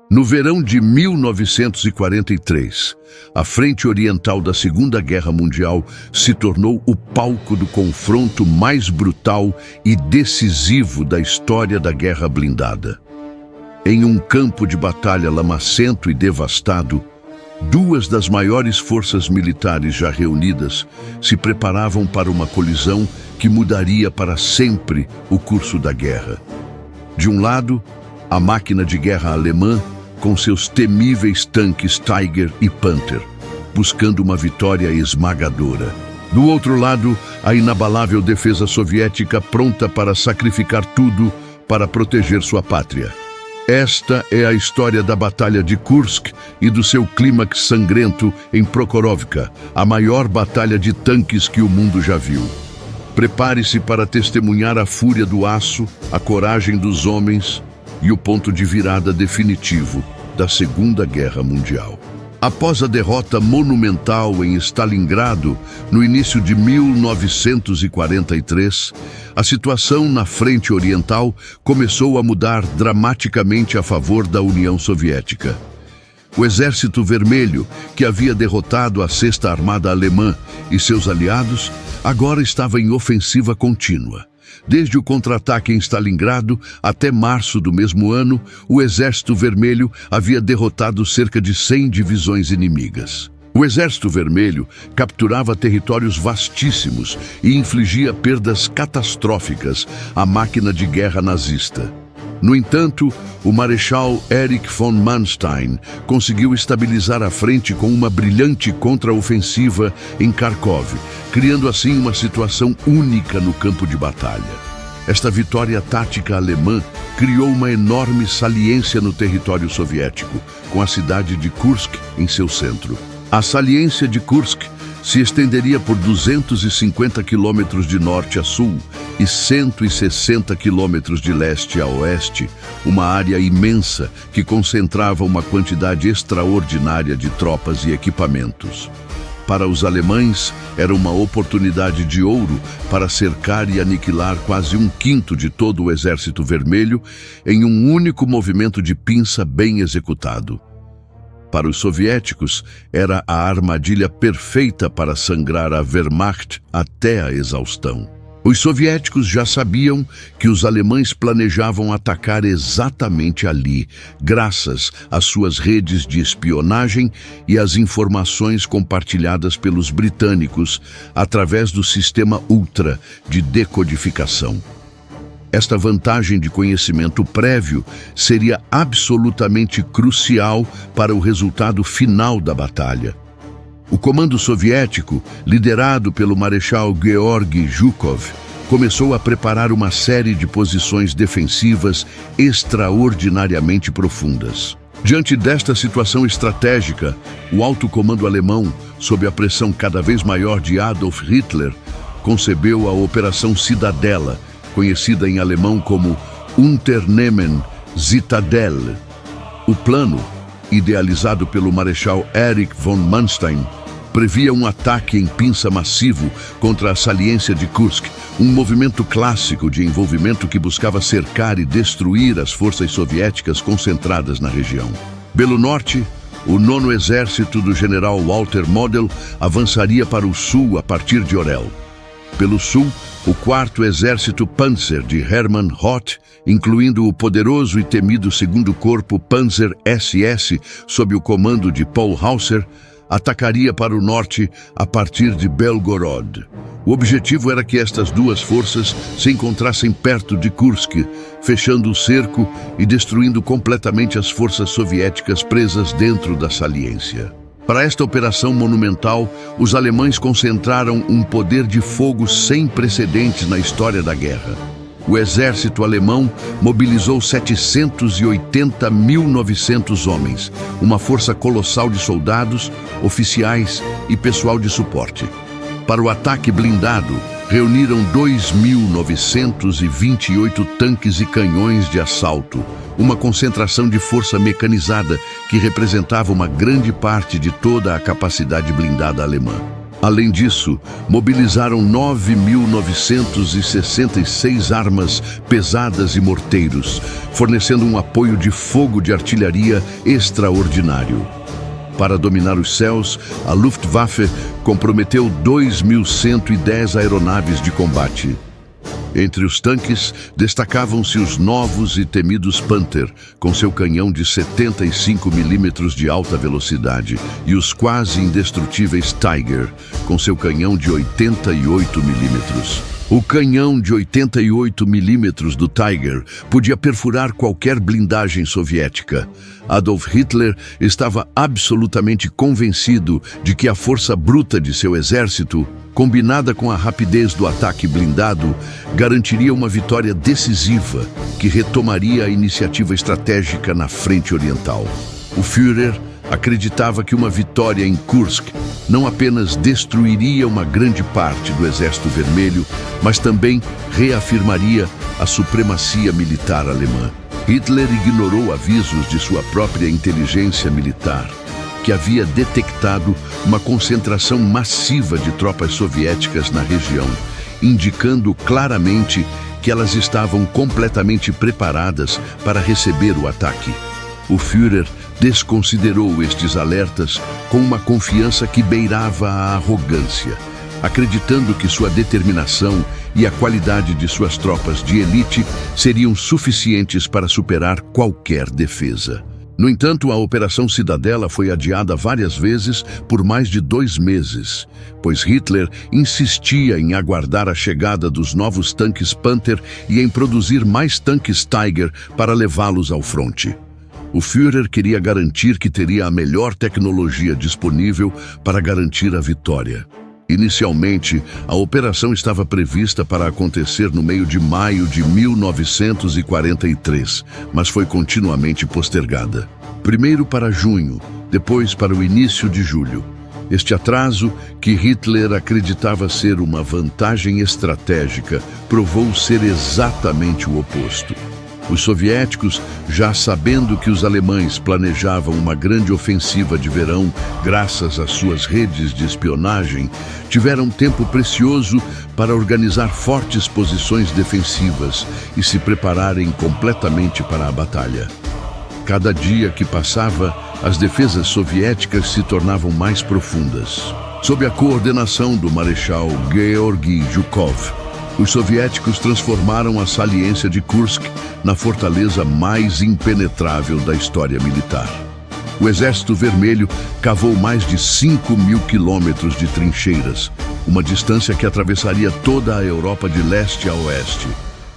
No verão de 1943, a frente oriental da Segunda Guerra Mundial se tornou o palco do confronto mais brutal e decisivo da história da Guerra Blindada. Em um campo de batalha lamacento e devastado, duas das maiores forças militares já reunidas se preparavam para uma colisão que mudaria para sempre o curso da guerra. De um lado, a máquina de guerra alemã, com seus temíveis tanques Tiger e Panther, buscando uma vitória esmagadora. Do outro lado, a inabalável defesa soviética pronta para sacrificar tudo para proteger sua pátria. Esta é a história da Batalha de Kursk e do seu clímax sangrento em Prokhorovka, a maior batalha de tanques que o mundo já viu. Prepare-se para testemunhar a fúria do aço, a coragem dos homens e o ponto de virada definitivo da Segunda Guerra Mundial. Após a derrota monumental em Stalingrado, no início de 1943, a situação na frente oriental começou a mudar dramaticamente a favor da União Soviética. O Exército Vermelho, que havia derrotado a Sexta Armada Alemã e seus aliados, agora estava em ofensiva contínua. Desde o contra-ataque em Stalingrado até março do mesmo ano, o Exército Vermelho havia derrotado cerca de 100 divisões inimigas. O Exército Vermelho capturava territórios vastíssimos e infligia perdas catastróficas à máquina de guerra nazista. No entanto, o Marechal Erich von Manstein conseguiu estabilizar a frente com uma brilhante contraofensiva em Kharkov, criando assim uma situação única no campo de batalha. Esta vitória tática alemã criou uma enorme saliência no território soviético, com a cidade de Kursk em seu centro. A saliência de Kursk se estenderia por 250 quilômetros de norte a sul e 160 quilômetros de leste a oeste, uma área imensa que concentrava uma quantidade extraordinária de tropas e equipamentos. Para os alemães, era uma oportunidade de ouro para cercar e aniquilar quase um quinto de todo o Exército Vermelho em um único movimento de pinça bem executado. Para os soviéticos, era a armadilha perfeita para sangrar a Wehrmacht até a exaustão. Os soviéticos já sabiam que os alemães planejavam atacar exatamente ali, graças às suas redes de espionagem e às informações compartilhadas pelos britânicos através do sistema Ultra de decodificação. Esta vantagem de conhecimento prévio seria absolutamente crucial para o resultado final da batalha. O comando soviético, liderado pelo Marechal Georgy Zhukov, começou a preparar uma série de posições defensivas extraordinariamente profundas. Diante desta situação estratégica, o alto comando alemão, sob a pressão cada vez maior de Adolf Hitler, concebeu a Operação Cidadela, conhecida em alemão como Unternehmen Zitadelle. O plano, idealizado pelo Marechal Erich von Manstein, previa um ataque em pinça massivo contra a saliência de Kursk, um movimento clássico de envolvimento que buscava cercar e destruir as forças soviéticas concentradas na região. Pelo norte, o 9º Exército do general Walter Model avançaria para o sul a partir de Orel. Pelo sul, o 4º Exército Panzer de Hermann Roth, incluindo o poderoso e temido 2º Corpo Panzer SS, sob o comando de Paul Hauser, atacaria para o norte a partir de Belgorod. O objetivo era que estas duas forças se encontrassem perto de Kursk, fechando o cerco e destruindo completamente as forças soviéticas presas dentro da saliência. Para esta operação monumental, os alemães concentraram um poder de fogo sem precedentes na história da guerra. O exército alemão mobilizou 780.900 homens, uma força colossal de soldados, oficiais e pessoal de suporte. Para o ataque blindado, reuniram 2.928 tanques e canhões de assalto, uma concentração de força mecanizada que representava uma grande parte de toda a capacidade blindada alemã. Além disso, mobilizaram 9.966 armas pesadas e morteiros, fornecendo um apoio de fogo de artilharia extraordinário. Para dominar os céus, a Luftwaffe comprometeu 2.110 aeronaves de combate. Entre os tanques, destacavam-se os novos e temidos Panther, com seu canhão de 75 milímetros de alta velocidade, e os quase indestrutíveis Tiger, com seu canhão de 88 milímetros. O canhão de 88 milímetros do Tiger podia perfurar qualquer blindagem soviética. Adolf Hitler estava absolutamente convencido de que a força bruta de seu exército, combinada com a rapidez do ataque blindado, garantiria uma vitória decisiva que retomaria a iniciativa estratégica na frente oriental. O Führer acreditava que uma vitória em Kursk não apenas destruiria uma grande parte do Exército Vermelho, mas também reafirmaria a supremacia militar alemã. Hitler ignorou avisos de sua própria inteligência militar, que havia detectado uma concentração massiva de tropas soviéticas na região, indicando claramente que elas estavam completamente preparadas para receber o ataque. O Führer desconsiderou estes alertas com uma confiança que beirava a arrogância, acreditando que sua determinação e a qualidade de suas tropas de elite seriam suficientes para superar qualquer defesa. No entanto, a Operação Cidadela foi adiada várias vezes por mais de 2 meses, pois Hitler insistia em aguardar a chegada dos novos tanques Panther e em produzir mais tanques Tiger para levá-los ao fronte. O Führer queria garantir que teria a melhor tecnologia disponível para garantir a vitória. Inicialmente, a operação estava prevista para acontecer no meio de maio de 1943, mas foi continuamente postergada. Primeiro para junho, depois para o início de julho. Este atraso, que Hitler acreditava ser uma vantagem estratégica, provou ser exatamente o oposto. Os soviéticos, já sabendo que os alemães planejavam uma grande ofensiva de verão graças às suas redes de espionagem, tiveram tempo precioso para organizar fortes posições defensivas e se prepararem completamente para a batalha. Cada dia que passava, as defesas soviéticas se tornavam mais profundas. Sob a coordenação do Marechal Georgy Zhukov, os soviéticos transformaram a saliência de Kursk na fortaleza mais impenetrável da história militar. O Exército Vermelho cavou mais de 5.000 quilômetros de trincheiras, uma distância que atravessaria toda a Europa de leste a oeste.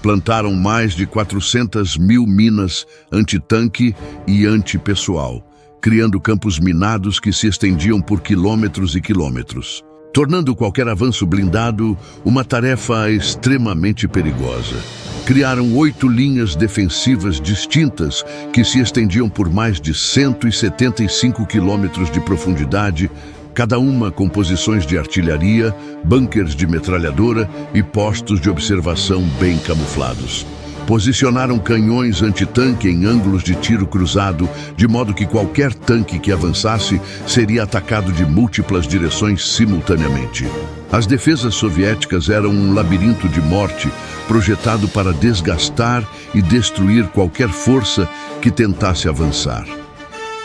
Plantaram mais de 400.000 minas antitanque e antipessoal, criando campos minados que se estendiam por quilômetros e quilômetros, tornando qualquer avanço blindado uma tarefa extremamente perigosa. Criaram 8 linhas defensivas distintas que se estendiam por mais de 175 quilômetros de profundidade, cada uma com posições de artilharia, bunkers de metralhadora e postos de observação bem camuflados. Posicionaram canhões antitanque em ângulos de tiro cruzado, de modo que qualquer tanque que avançasse seria atacado de múltiplas direções simultaneamente. As defesas soviéticas eram um labirinto de morte, projetado para desgastar e destruir qualquer força que tentasse avançar.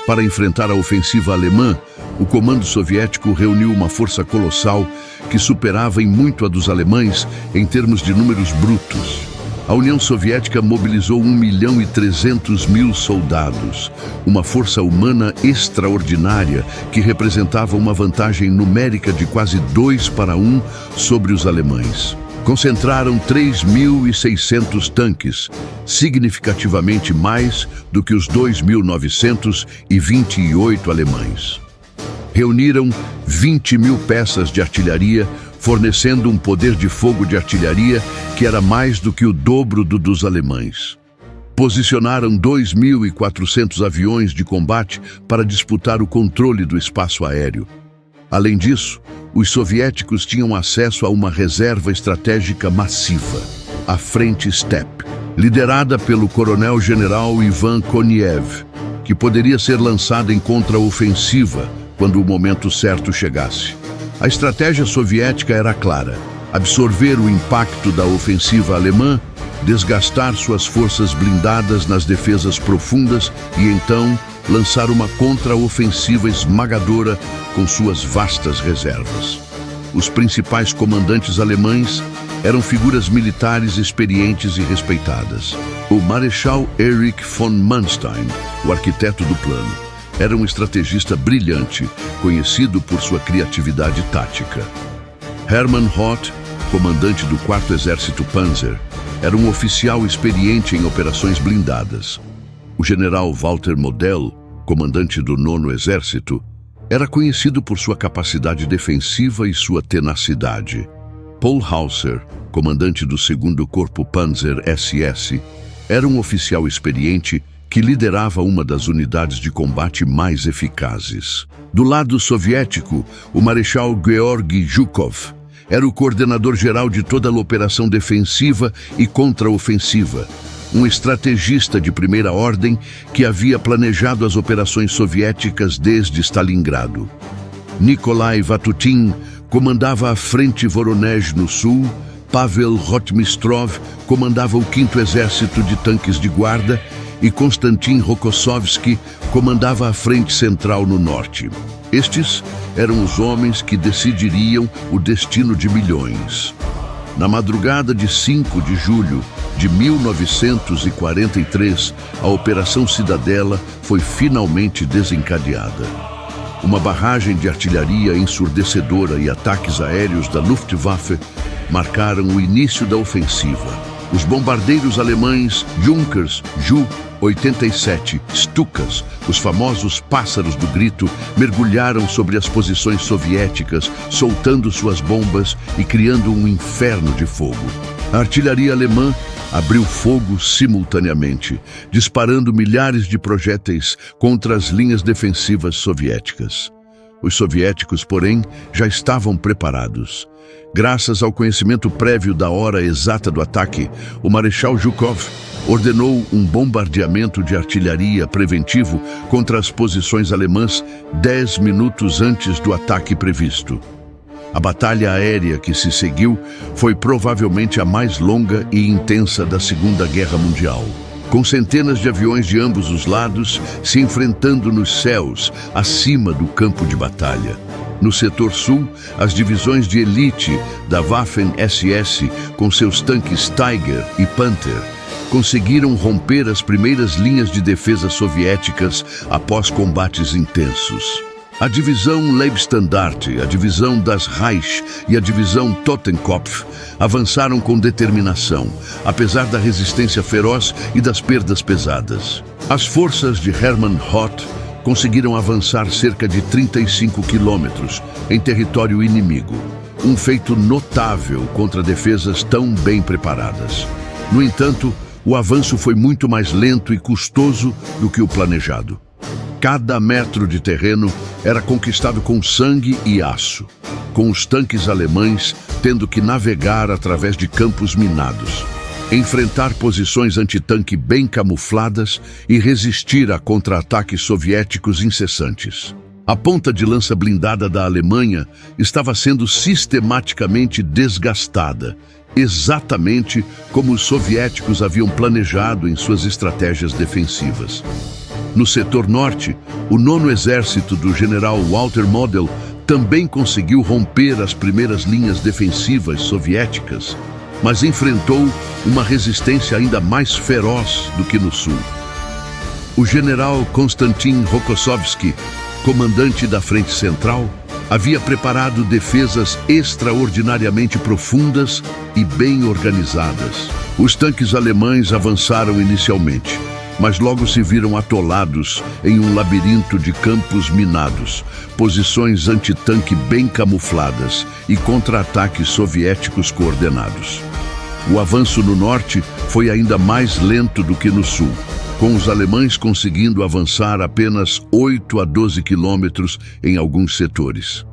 Para enfrentar a ofensiva alemã, o comando soviético reuniu uma força colossal que superava em muito a dos alemães em termos de números brutos. A União Soviética mobilizou 1.300.000 soldados, uma força humana extraordinária que representava uma vantagem numérica de quase 2-1 sobre os alemães. Concentraram 3.600 tanques, significativamente mais do que os 2.928 alemães. Reuniram 20.000 peças de artilharia, fornecendo um poder de fogo de artilharia que era mais do que o dobro dos alemães. Posicionaram 2.400 aviões de combate para disputar o controle do espaço aéreo. Além disso, os soviéticos tinham acesso a uma reserva estratégica massiva, a Frente Steppe, liderada pelo coronel-general Ivan Koniev, que poderia ser lançada em contraofensiva quando o momento certo chegasse. A estratégia soviética era clara: absorver o impacto da ofensiva alemã, desgastar suas forças blindadas nas defesas profundas e então lançar uma contra-ofensiva esmagadora com suas vastas reservas. Os principais comandantes alemães eram figuras militares experientes e respeitadas. O Marechal Erich von Manstein, o arquiteto do plano, era um estrategista brilhante, conhecido por sua criatividade tática. Hermann Hoth, comandante do 4º Exército Panzer, era um oficial experiente em operações blindadas. O general Walter Model, comandante do 9º Exército, era conhecido por sua capacidade defensiva e sua tenacidade. Paul Hauser, comandante do 2º Corpo Panzer SS, era um oficial experiente que liderava uma das unidades de combate mais eficazes. Do lado soviético, o Marechal Georgy Zhukov era o coordenador-geral de toda a operação defensiva e contra-ofensiva, um estrategista de primeira ordem que havia planejado as operações soviéticas desde Stalingrado. Nikolai Vatutin comandava a Frente Voronezh no sul, Pavel Rotmistrov comandava o 5º Exército de Tanques de Guarda e Konstantin Rokossovski comandava a Frente Central no norte. Estes eram os homens que decidiriam o destino de milhões. Na madrugada de 5 de julho de 1943, a Operação Cidadela foi finalmente desencadeada. Uma barragem de artilharia ensurdecedora e ataques aéreos da Luftwaffe marcaram o início da ofensiva. Os bombardeiros alemães Junkers Ju-87 Stukas, os famosos pássaros do grito, mergulharam sobre as posições soviéticas, soltando suas bombas e criando um inferno de fogo. A artilharia alemã abriu fogo simultaneamente, disparando milhares de projéteis contra as linhas defensivas soviéticas. Os soviéticos, porém, já estavam preparados. Graças ao conhecimento prévio da hora exata do ataque, o Marechal Zhukov ordenou um bombardeamento de artilharia preventivo contra as posições alemãs 10 minutos antes do ataque previsto. A batalha aérea que se seguiu foi provavelmente a mais longa e intensa da Segunda Guerra Mundial, com centenas de aviões de ambos os lados se enfrentando nos céus, acima do campo de batalha. No setor sul, as divisões de elite da Waffen-SS, com seus tanques Tiger e Panther, conseguiram romper as primeiras linhas de defesa soviéticas após combates intensos. A divisão Leibstandarte, a divisão das Reich e a divisão Totenkopf avançaram com determinação, apesar da resistência feroz e das perdas pesadas. As forças de Hermann Hoth conseguiram avançar cerca de 35 quilômetros em território inimigo, um feito notável contra defesas tão bem preparadas. No entanto, o avanço foi muito mais lento e custoso do que o planejado. Cada metro de terreno era conquistado com sangue e aço, com os tanques alemães tendo que navegar através de campos minados, enfrentar posições antitanque bem camufladas e resistir a contra-ataques soviéticos incessantes. A ponta de lança blindada da Alemanha estava sendo sistematicamente desgastada, exatamente como os soviéticos haviam planejado em suas estratégias defensivas. No setor norte, o 9º Exército do general Walter Model também conseguiu romper as primeiras linhas defensivas soviéticas, mas enfrentou uma resistência ainda mais feroz do que no sul. O general Konstantin Rokossovski, comandante da Frente Central, havia preparado defesas extraordinariamente profundas e bem organizadas. Os tanques alemães avançaram inicialmente, mas logo se viram atolados em um labirinto de campos minados, posições antitanque bem camufladas e contra-ataques soviéticos coordenados. O avanço no norte foi ainda mais lento do que no sul, com os alemães conseguindo avançar apenas 8 a 12 quilômetros em alguns setores.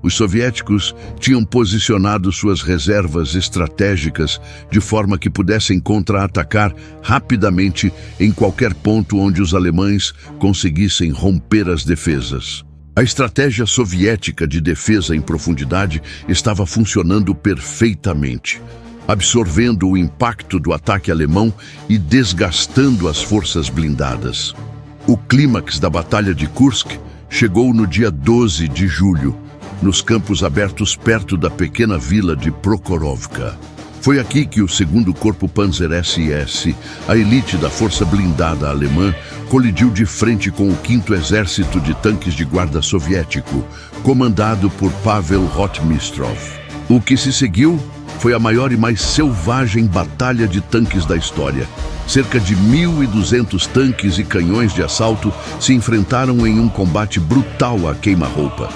Os soviéticos tinham posicionado suas reservas estratégicas de forma que pudessem contra-atacar rapidamente em qualquer ponto onde os alemães conseguissem romper as defesas. A estratégia soviética de defesa em profundidade estava funcionando perfeitamente, absorvendo o impacto do ataque alemão e desgastando as forças blindadas. O clímax da Batalha de Kursk chegou no dia 12 de julho, nos campos abertos perto da pequena vila de Prokhorovka. Foi aqui que o 2º Corpo Panzer SS, a elite da força blindada alemã, colidiu de frente com o 5º Exército de Tanques de Guarda Soviético, comandado por Pavel Rotmistrov. O que se seguiu foi a maior e mais selvagem batalha de tanques da história. Cerca de 1.200 tanques e canhões de assalto se enfrentaram em um combate brutal à queima-roupa.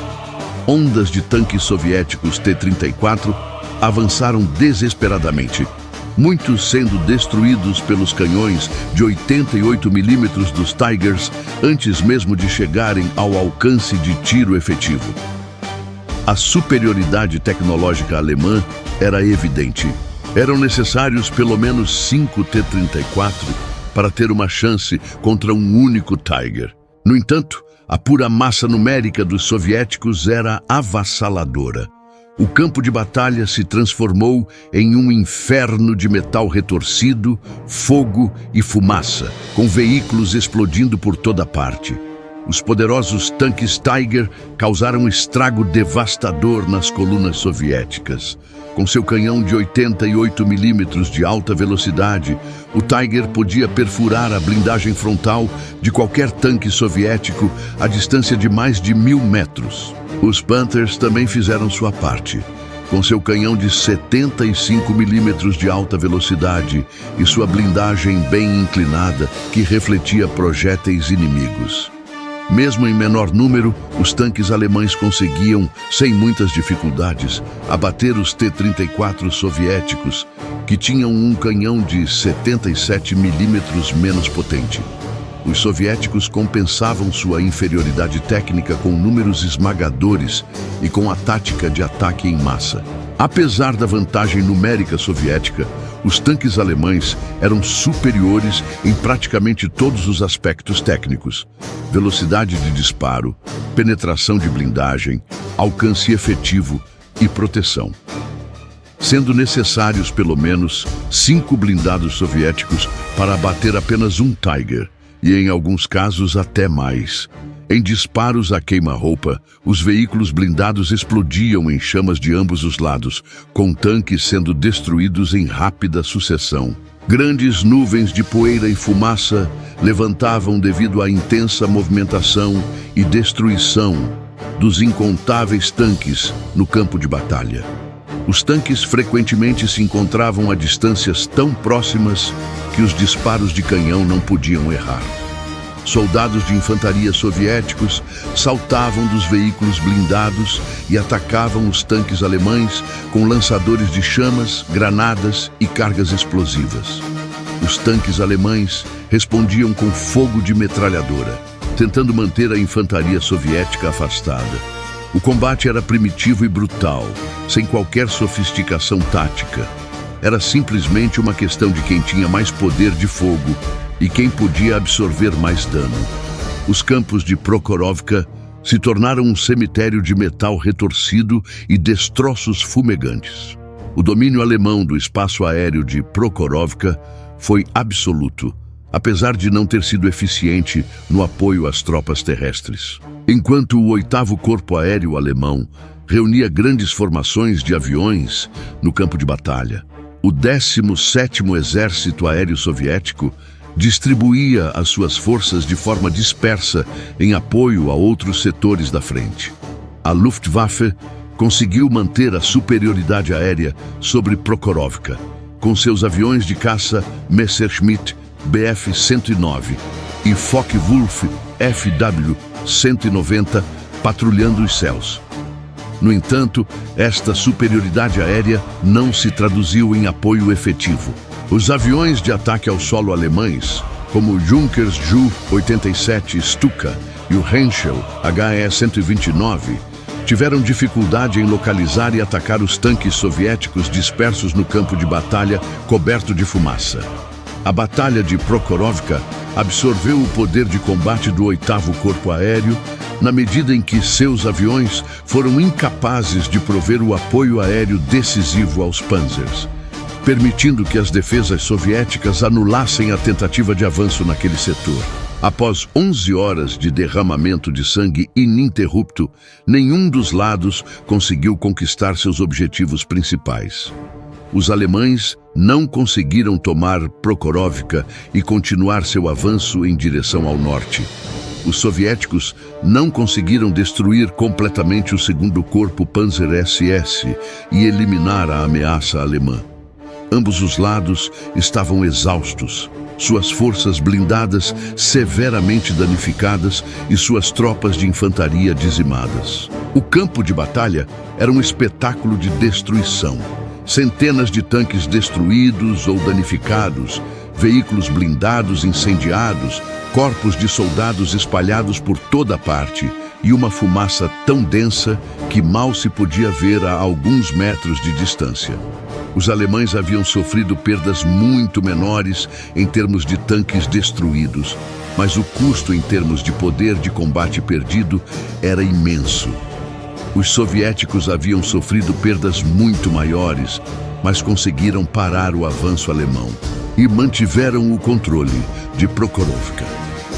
Ondas de tanques soviéticos T-34 avançaram desesperadamente, muitos sendo destruídos pelos canhões de 88 mm dos Tigers antes mesmo de chegarem ao alcance de tiro efetivo. A superioridade tecnológica alemã era evidente. Eram necessários pelo menos 5 T-34 para ter uma chance contra um único Tiger. No entanto, a pura massa numérica dos soviéticos era avassaladora. O campo de batalha se transformou em um inferno de metal retorcido, fogo e fumaça, com veículos explodindo por toda parte. Os poderosos tanques Tiger causaram estrago devastador nas colunas soviéticas. Com seu canhão de 88 mm de alta velocidade, o Tiger podia perfurar a blindagem frontal de qualquer tanque soviético a distância de mais de 1.000 metros. Os Panthers também fizeram sua parte. Com seu canhão de 75 mm de alta velocidade e sua blindagem bem inclinada que refletia projéteis inimigos. Mesmo em menor número, os tanques alemães conseguiam, sem muitas dificuldades, abater os T-34 soviéticos, que tinham um canhão de 77 mm menos potente. Os soviéticos compensavam sua inferioridade técnica com números esmagadores e com a tática de ataque em massa. Apesar da vantagem numérica soviética, os tanques alemães eram superiores em praticamente todos os aspectos técnicos: velocidade de disparo, penetração de blindagem, alcance efetivo e proteção. Sendo necessários pelo menos 5 blindados soviéticos para abater apenas um Tiger, e em alguns casos até mais. Em disparos a queima-roupa, os veículos blindados explodiam em chamas de ambos os lados, com tanques sendo destruídos em rápida sucessão. Grandes nuvens de poeira e fumaça levantavam devido à intensa movimentação e destruição dos incontáveis tanques no campo de batalha. Os tanques frequentemente se encontravam a distâncias tão próximas que os disparos de canhão não podiam errar. Soldados de infantaria soviéticos saltavam dos veículos blindados e atacavam os tanques alemães com lançadores de chamas, granadas e cargas explosivas. Os tanques alemães respondiam com fogo de metralhadora, tentando manter a infantaria soviética afastada. O combate era primitivo e brutal, sem qualquer sofisticação tática. Era simplesmente uma questão de quem tinha mais poder de fogo e quem podia absorver mais dano. Os campos de Prokhorovka se tornaram um cemitério de metal retorcido e destroços fumegantes. O domínio alemão do espaço aéreo de Prokhorovka foi absoluto, apesar de não ter sido eficiente no apoio às tropas terrestres. Enquanto o 8º Corpo Aéreo Alemão reunia grandes formações de aviões no campo de batalha, o 17º Exército Aéreo Soviético distribuía as suas forças de forma dispersa em apoio a outros setores da frente. A Luftwaffe conseguiu manter a superioridade aérea sobre Prokhorovka, com seus aviões de caça Messerschmitt Bf-109 e Focke-Wulf FW-190 patrulhando os céus. No entanto, esta superioridade aérea não se traduziu em apoio efetivo. Os aviões de ataque ao solo alemães, como o Junkers Ju-87 Stuka e o Henschel HE-129, tiveram dificuldade em localizar e atacar os tanques soviéticos dispersos no campo de batalha coberto de fumaça. A Batalha de Prokhorovka absorveu o poder de combate do 8º Corpo Aéreo na medida em que seus aviões foram incapazes de prover o apoio aéreo decisivo aos Panzers, permitindo que as defesas soviéticas anulassem a tentativa de avanço naquele setor. Após 11 horas de derramamento de sangue ininterrupto, nenhum dos lados conseguiu conquistar seus objetivos principais. Os alemães não conseguiram tomar Prokhorovka e continuar seu avanço em direção ao norte. Os soviéticos não conseguiram destruir completamente o segundo corpo Panzer SS e eliminar a ameaça alemã. Ambos os lados estavam exaustos, suas forças blindadas severamente danificadas e suas tropas de infantaria dizimadas. O campo de batalha era um espetáculo de destruição. Centenas de tanques destruídos ou danificados, veículos blindados incendiados, corpos de soldados espalhados por toda parte e uma fumaça tão densa que mal se podia ver a alguns metros de distância. Os alemães haviam sofrido perdas muito menores em termos de tanques destruídos, mas o custo em termos de poder de combate perdido era imenso. Os soviéticos haviam sofrido perdas muito maiores, mas conseguiram parar o avanço alemão e mantiveram o controle de Prokhorovka.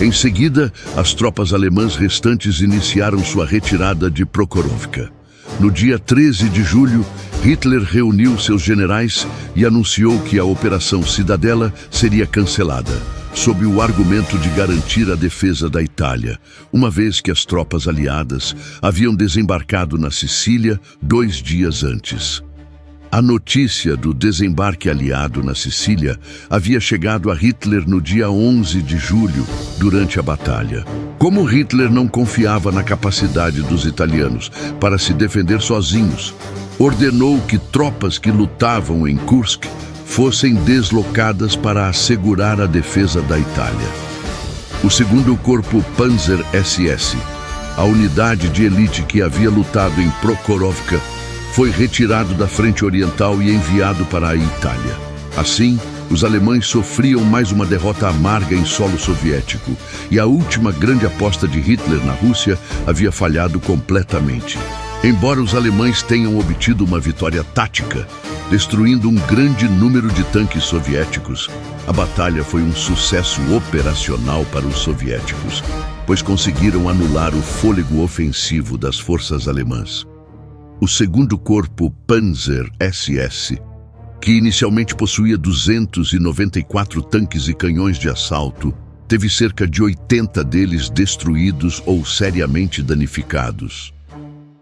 Em seguida, as tropas alemãs restantes iniciaram sua retirada de Prokhorovka. No dia 13 de julho, Hitler reuniu seus generais e anunciou que a Operação Cidadela seria cancelada, sob o argumento de garantir a defesa da Itália, uma vez que as tropas aliadas haviam desembarcado na Sicília 2 dias antes. A notícia do desembarque aliado na Sicília havia chegado a Hitler no dia 11 de julho, durante a batalha. Como Hitler não confiava na capacidade dos italianos para se defender sozinhos, ordenou que tropas que lutavam em Kursk fossem deslocadas para assegurar a defesa da Itália. O segundo corpo Panzer SS, a unidade de elite que havia lutado em Prokhorovka, foi retirado da frente oriental e enviado para a Itália. Assim, os alemães sofriam mais uma derrota amarga em solo soviético, e a última grande aposta de Hitler na Rússia havia falhado completamente. Embora os alemães tenham obtido uma vitória tática, destruindo um grande número de tanques soviéticos, a batalha foi um sucesso operacional para os soviéticos, pois conseguiram anular o fôlego ofensivo das forças alemãs. O segundo corpo Panzer SS, que inicialmente possuía 294 tanques e canhões de assalto, teve cerca de 80 deles destruídos ou seriamente danificados.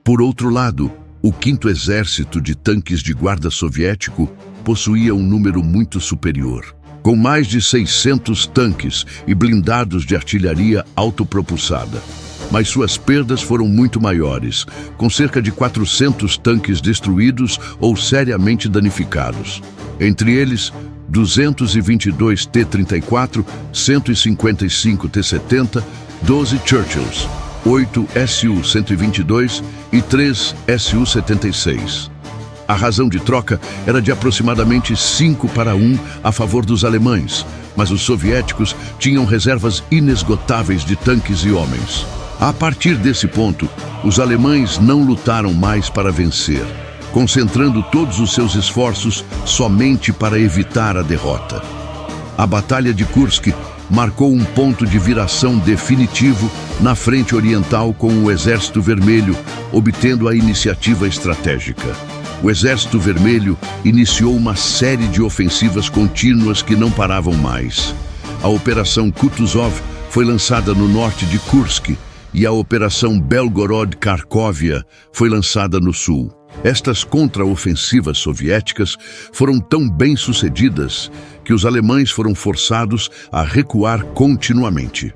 Por outro lado, o 5º Exército de Tanques de Guarda Soviético possuía um número muito superior, com mais de 600 tanques e blindados de artilharia autopropulsada. Mas suas perdas foram muito maiores, com cerca de 400 tanques destruídos ou seriamente danificados. Entre eles, 222 T-34, 155 T-70, 12 Churchills, 8 Su-122 e 3 Su-76. A razão de troca era de aproximadamente 5-1 a favor dos alemães, mas os soviéticos tinham reservas inesgotáveis de tanques e homens. A partir desse ponto, os alemães não lutaram mais para vencer, concentrando todos os seus esforços somente para evitar a derrota. A Batalha de Kursk marcou um ponto de viração definitivo na frente oriental, com o Exército Vermelho obtendo a iniciativa estratégica. O Exército Vermelho iniciou uma série de ofensivas contínuas que não paravam mais. A Operação Kutuzov foi lançada no norte de Kursk e a Operação Belgorod-Kharkovia foi lançada no sul. Estas contraofensivas soviéticas foram tão bem-sucedidas que os alemães foram forçados a recuar continuamente.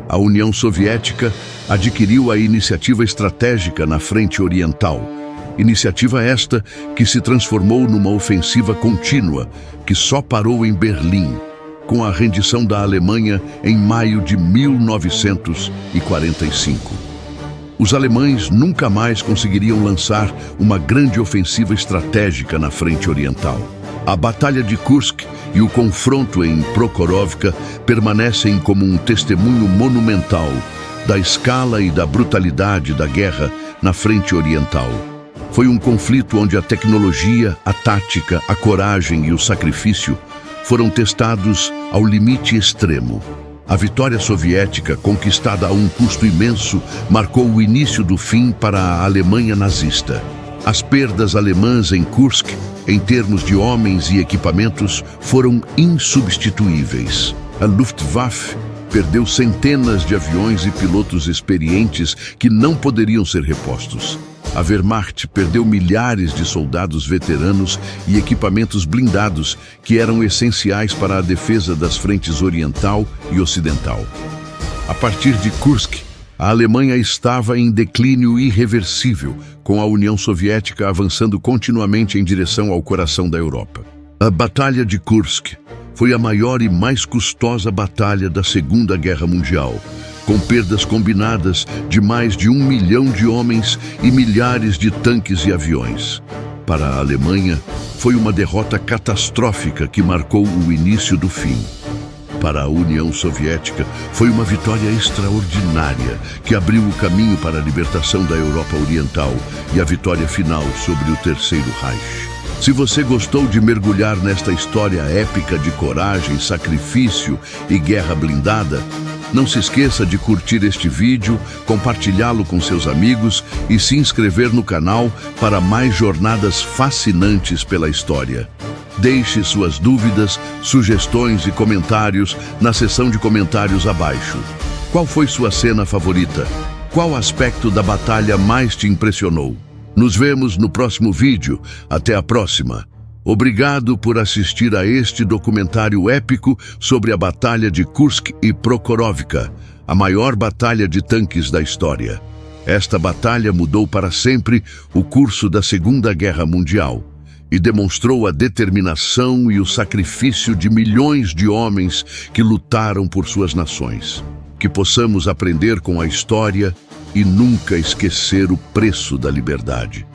A União Soviética adquiriu a iniciativa estratégica na frente oriental, iniciativa esta que se transformou numa ofensiva contínua que só parou em Berlim, com a rendição da Alemanha em maio de 1945. Os alemães nunca mais conseguiriam lançar uma grande ofensiva estratégica na frente oriental. A Batalha de Kursk e o confronto em Prokhorovka permanecem como um testemunho monumental da escala e da brutalidade da guerra na frente oriental. Foi um conflito onde a tecnologia, a tática, a coragem e o sacrifício foram testados ao limite extremo. A vitória soviética, conquistada a um custo imenso, marcou o início do fim para a Alemanha nazista. As perdas alemãs em Kursk, em termos de homens e equipamentos, foram insubstituíveis. A Luftwaffe perdeu centenas de aviões e pilotos experientes que não poderiam ser repostos. A Wehrmacht perdeu milhares de soldados veteranos e equipamentos blindados que eram essenciais para a defesa das frentes oriental e ocidental. A partir de Kursk, a Alemanha estava em declínio irreversível, com a União Soviética avançando continuamente em direção ao coração da Europa. A Batalha de Kursk foi a maior e mais custosa batalha da Segunda Guerra Mundial, com perdas combinadas de mais de 1 milhão de homens e milhares de tanques e aviões. Para a Alemanha, foi uma derrota catastrófica que marcou o início do fim. Para a União Soviética, foi uma vitória extraordinária que abriu o caminho para a libertação da Europa Oriental e a vitória final sobre o Terceiro Reich. Se você gostou de mergulhar nesta história épica de coragem, sacrifício e guerra blindada, não se esqueça de curtir este vídeo, compartilhá-lo com seus amigos e se inscrever no canal para mais jornadas fascinantes pela história. Deixe suas dúvidas, sugestões e comentários na seção de comentários abaixo. Qual foi sua cena favorita? Qual aspecto da batalha mais te impressionou? Nos vemos no próximo vídeo. Até a próxima. Obrigado por assistir a este documentário épico sobre a Batalha de Kursk e Prokhorovka, a maior batalha de tanques da história. Esta batalha mudou para sempre o curso da Segunda Guerra Mundial e demonstrou a determinação e o sacrifício de milhões de homens que lutaram por suas nações. Que possamos aprender com a história e nunca esquecer o preço da liberdade.